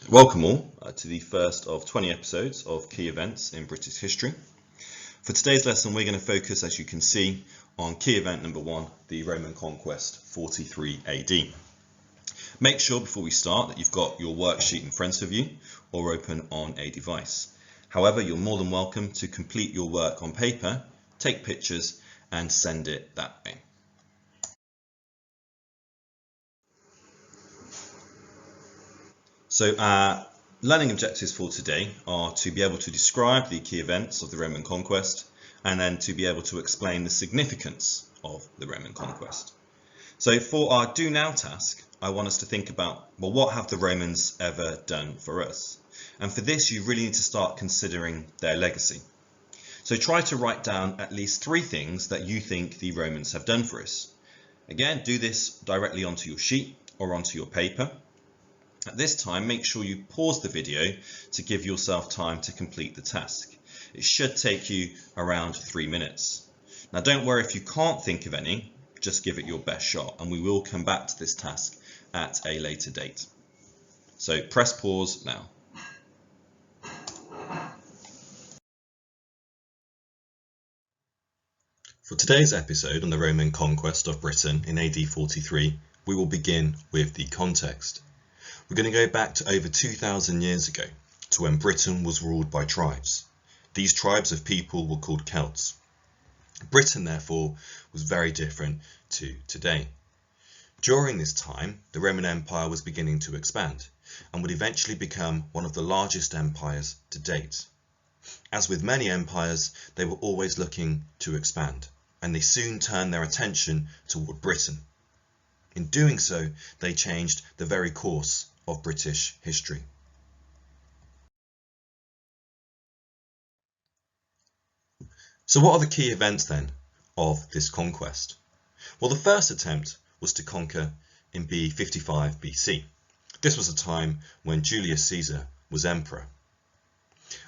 Welcome all to the first of 20 episodes of Key Events in British History. For today's lesson, we're going to focus, as you can see, on key event number 1, the Roman Conquest, 43 AD. Make sure before we start that you've got your worksheet in front of you or open on a device. However, you're more than welcome to complete your work on paper, take pictures and send it that way. So our learning objectives for today are to be able to describe the key events of the Roman conquest and then to be able to explain the significance of the Roman conquest. So for our do now task, I want us to think about, well, what have the Romans ever done for us? And for this, you really need to start considering their legacy. So try to write down at least 3 things that you think the Romans have done for us. Again, do this directly onto your sheet or onto your paper. At this time, make sure you pause the video to give yourself time to complete the task. It should take you around 3 minutes. Now don't worry if you can't think of any, just give it your best shot and we will come back to this task at a later date. So press pause now. For today's episode on the Roman conquest of Britain in AD 43, we will begin with the context. We're going to go back to over 2,000 years ago, to when Britain was ruled by tribes. These tribes of people were called Celts. Britain, therefore, was very different to today. During this time, the Roman Empire was beginning to expand, and would eventually become one of the largest empires to date. As with many empires, they were always looking to expand, and they soon turned their attention toward Britain. In doing so, they changed the very course of British history. So what are the key events then of this conquest? Well, the first attempt was to conquer in B55 BC. This was a time when Julius Caesar was emperor.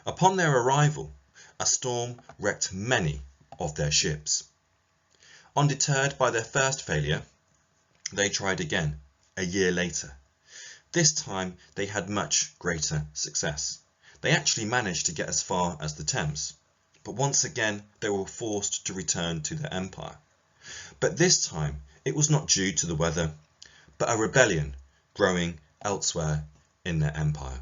Upon their arrival, a storm wrecked many of their ships. Undeterred by their first failure, they tried again a year later. This time they had much greater success. They actually managed to get as far as the Thames, but once again they were forced to return to their empire. But this time it was not due to the weather, but a rebellion growing elsewhere in their empire.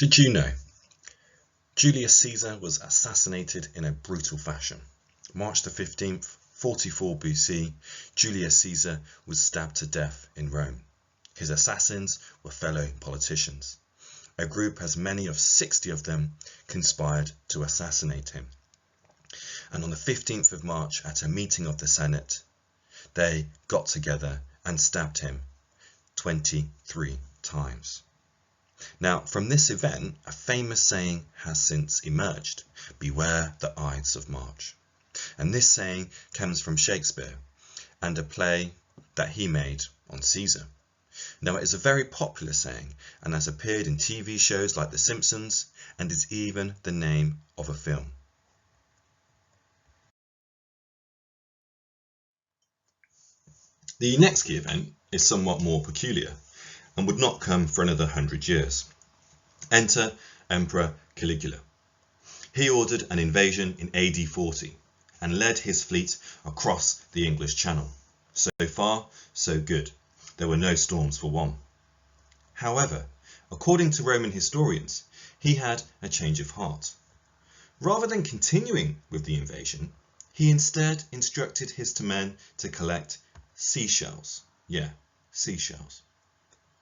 Did you know? Julius Caesar was assassinated in a brutal fashion. March the 15th, 44 BC, Julius Caesar was stabbed to death in Rome. His assassins were fellow politicians. A group as many of 60 of them conspired to assassinate him. And on the 15th of March, at a meeting of the Senate, they got together and stabbed him 23 times. Now, from this event, a famous saying has since emerged: beware the Ides of March. And this saying comes from Shakespeare and a play that he made on Caesar. Now, it is a very popular saying and has appeared in TV shows like The Simpsons and is even the name of a film. The next key event is somewhat more peculiar and would not come for another 100 years. Enter Emperor Caligula. He ordered an invasion in AD 40 and led his fleet across the English Channel. So far, so good. There were no storms for one. However, according to Roman historians, he had a change of heart. Rather than continuing with the invasion, he instead instructed his men to collect seashells. Yeah, seashells.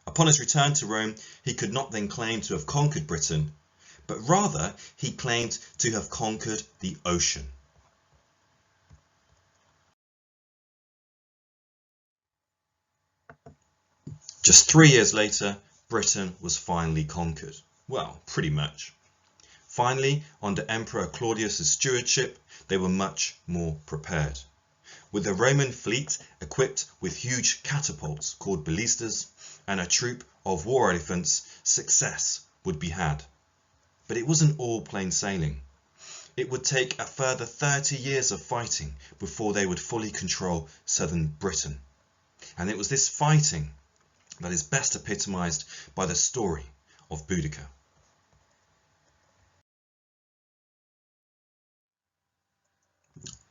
Upon his return to Rome, he could not then claim to have conquered Britain, but rather he claimed to have conquered the ocean. Just 3 years later, Britain was finally conquered. Well, pretty much. Finally, under Emperor Claudius's stewardship, they were much more prepared. With a Roman fleet equipped with huge catapults called ballistas and a troop of war elephants, success would be had. But it wasn't all plain sailing. It would take a further 30 years of fighting before they would fully control southern Britain. And it was this fighting that is best epitomised by the story of Boudica.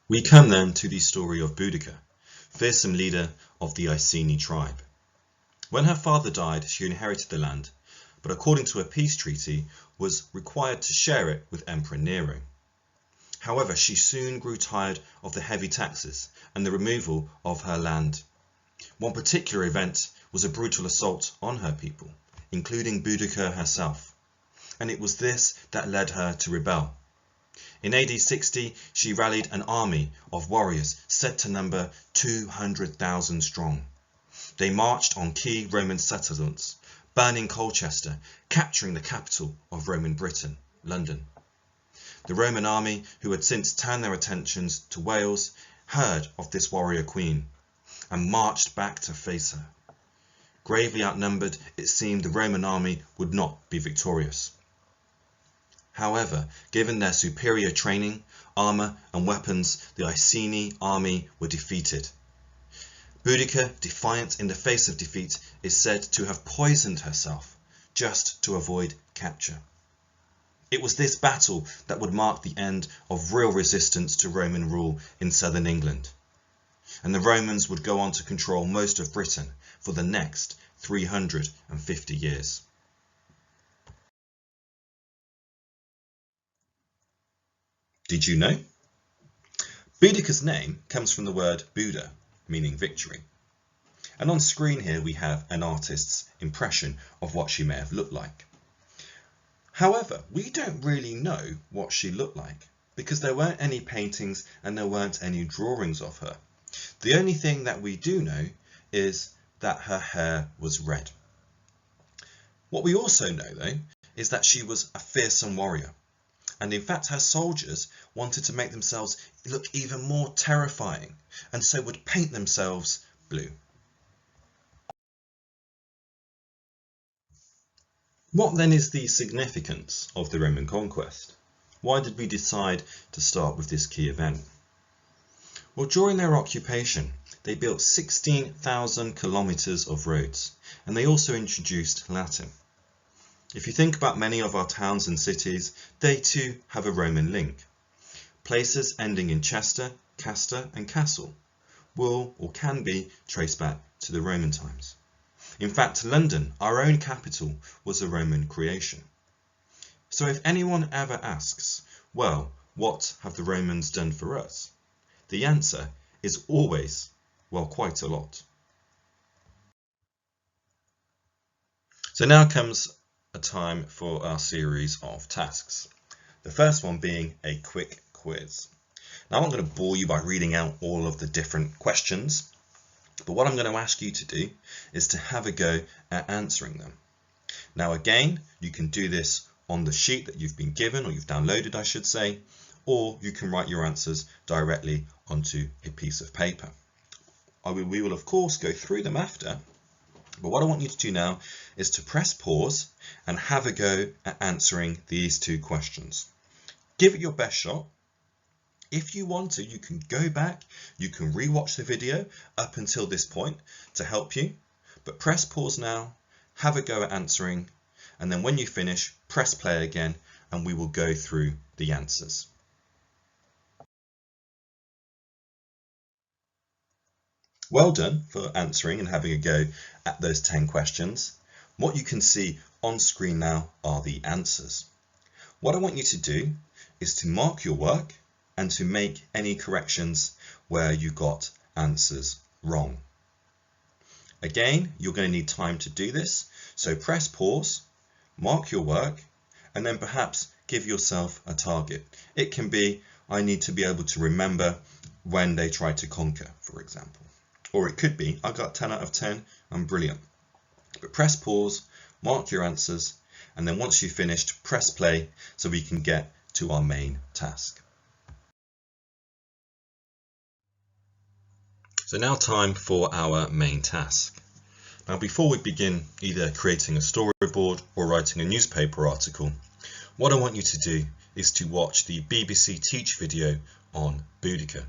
We come then to the story of Boudica, fearsome leader of the Iceni tribe. When her father died, she inherited the land, but according to a peace treaty, was required to share it with Emperor Nero. However, she soon grew tired of the heavy taxes and the removal of her land. One particular event was a brutal assault on her people, including Boudica herself, and it was this that led her to rebel. In AD 60, she rallied an army of warriors said to number 200,000 strong. They marched on key Roman settlements, burning Colchester, capturing the capital of Roman Britain, London. The Roman army, who had since turned their attentions to Wales, heard of this warrior queen and marched back to face her. Gravely outnumbered, it seemed the Roman army would not be victorious. However, given their superior training, armour and weapons, the Iceni army were defeated. Boudica, defiant in the face of defeat, is said to have poisoned herself just to avoid capture. It was this battle that would mark the end of real resistance to Roman rule in southern England, and the Romans would go on to control most of Britain for the next 350 years. Did you know? Boudica's name comes from the word Buda, meaning victory. And on screen here we have an artist's impression of what she may have looked like. However, we don't really know what she looked like because there weren't any paintings and there weren't any drawings of her. The only thing that we do know is that her hair was red. What we also know though is that she was a fearsome warrior, and in fact her soldiers wanted to make themselves look even more terrifying and so would paint themselves blue. What then is the significance of the Roman conquest? Why did we decide to start with this key event? Well, during their occupation, they built 16,000 kilometres of roads, and they also introduced Latin. If you think about many of our towns and cities, they too have a Roman link. Places ending in Chester, Castor and Castle will or can be traced back to the Roman times. In fact, London, our own capital, was a Roman creation. So if anyone ever asks, well, what have the Romans done for us? The answer is always, well, quite a lot. So now comes a time for our series of tasks. The first one being a quick quiz. Now I'm not going to bore you by reading out all of the different questions, but what I'm going to ask you to do is to have a go at answering them. Now again, you can do this on the sheet that you've been given, or you've downloaded I should say, or you can write your answers directly onto a piece of paper. We will of course go through them after, but what I want you to do now is to press pause and have a go at answering these two questions. Give it your best shot. If you want to, you can go back, you can rewatch the video up until this point to help you, but press pause now, have a go at answering, and then when you finish, press play again and we will go through the answers. Well done for answering and having a go at those 10 questions. What you can see on screen now are the answers. What I want you to do is to mark your work and to make any corrections where you got answers wrong. Again, you're going to need time to do this, so press pause, mark your work, and then perhaps give yourself a target. It can be, I need to be able to remember when they tried to conquer, for example. Or it could be, I got 10 out of 10, I'm brilliant. But press pause, mark your answers, and then once you've finished, press play so we can get to our main task. So now time for our main task. Now before we begin either creating a storyboard or writing a newspaper article, what I want you to do is to watch the BBC Teach video on Boudica.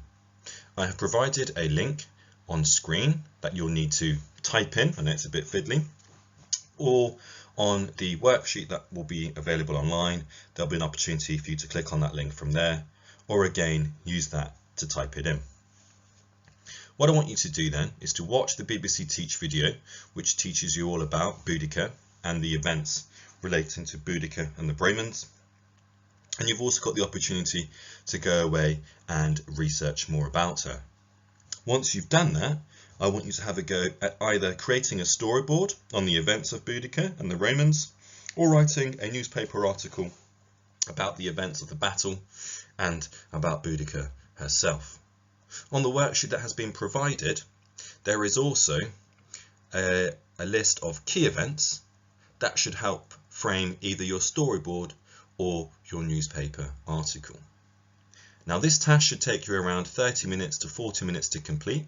I have provided a link on screen that you'll need to type in. I know it's a bit fiddly. Or on the worksheet that will be available online, there'll be an opportunity for you to click on that link from there, or again, use that to type it in. What I want you to do then is to watch the BBC Teach video, which teaches you all about Boudica and the events relating to Boudica and the Brahmins. And you've also got the opportunity to go away and research more about her. Once you've done that, I want you to have a go at either creating a storyboard on the events of Boudica and the Romans, or writing a newspaper article about the events of the battle and about Boudica herself. On the worksheet that has been provided, there is also a list of key events that should help frame either your storyboard or your newspaper article. Now, this task should take you around 30 minutes to 40 minutes to complete.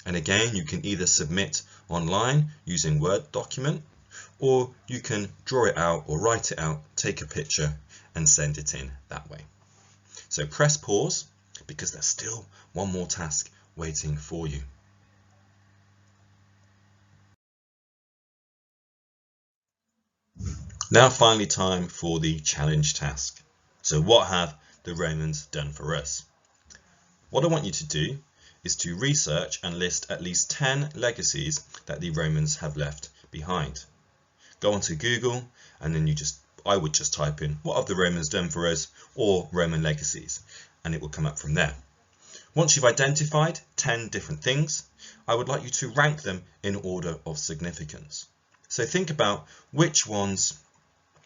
And again, you can either submit online using Word document, or you can draw it out or write it out, take a picture and send it in that way. So press pause, because there's still one more task waiting for you. Now finally time for the challenge task. So what have the Romans done for us? What I want you to do is to research and list at least 10 legacies that the Romans have left behind. Go onto Google and then I would just type in what have the Romans done for us or Roman legacies, and it will come up from there. Once you've identified 10 different things, I would like you to rank them in order of significance. So think about which ones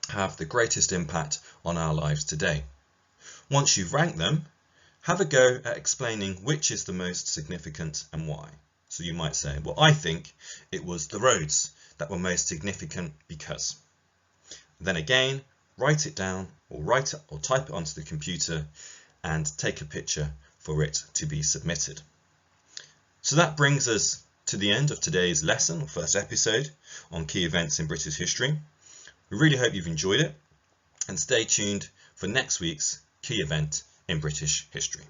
have the greatest impact on our lives today. Once you've ranked them, have a go at explaining which is the most significant and why. So you might say, well, I think it was the roads that were most significant because. Then again, write it down or type it onto the computer and take a picture for it to be submitted. So that brings us to the end of today's lesson, or first episode, on key events in British history. We really hope you've enjoyed it, and stay tuned for next week's key event in British history.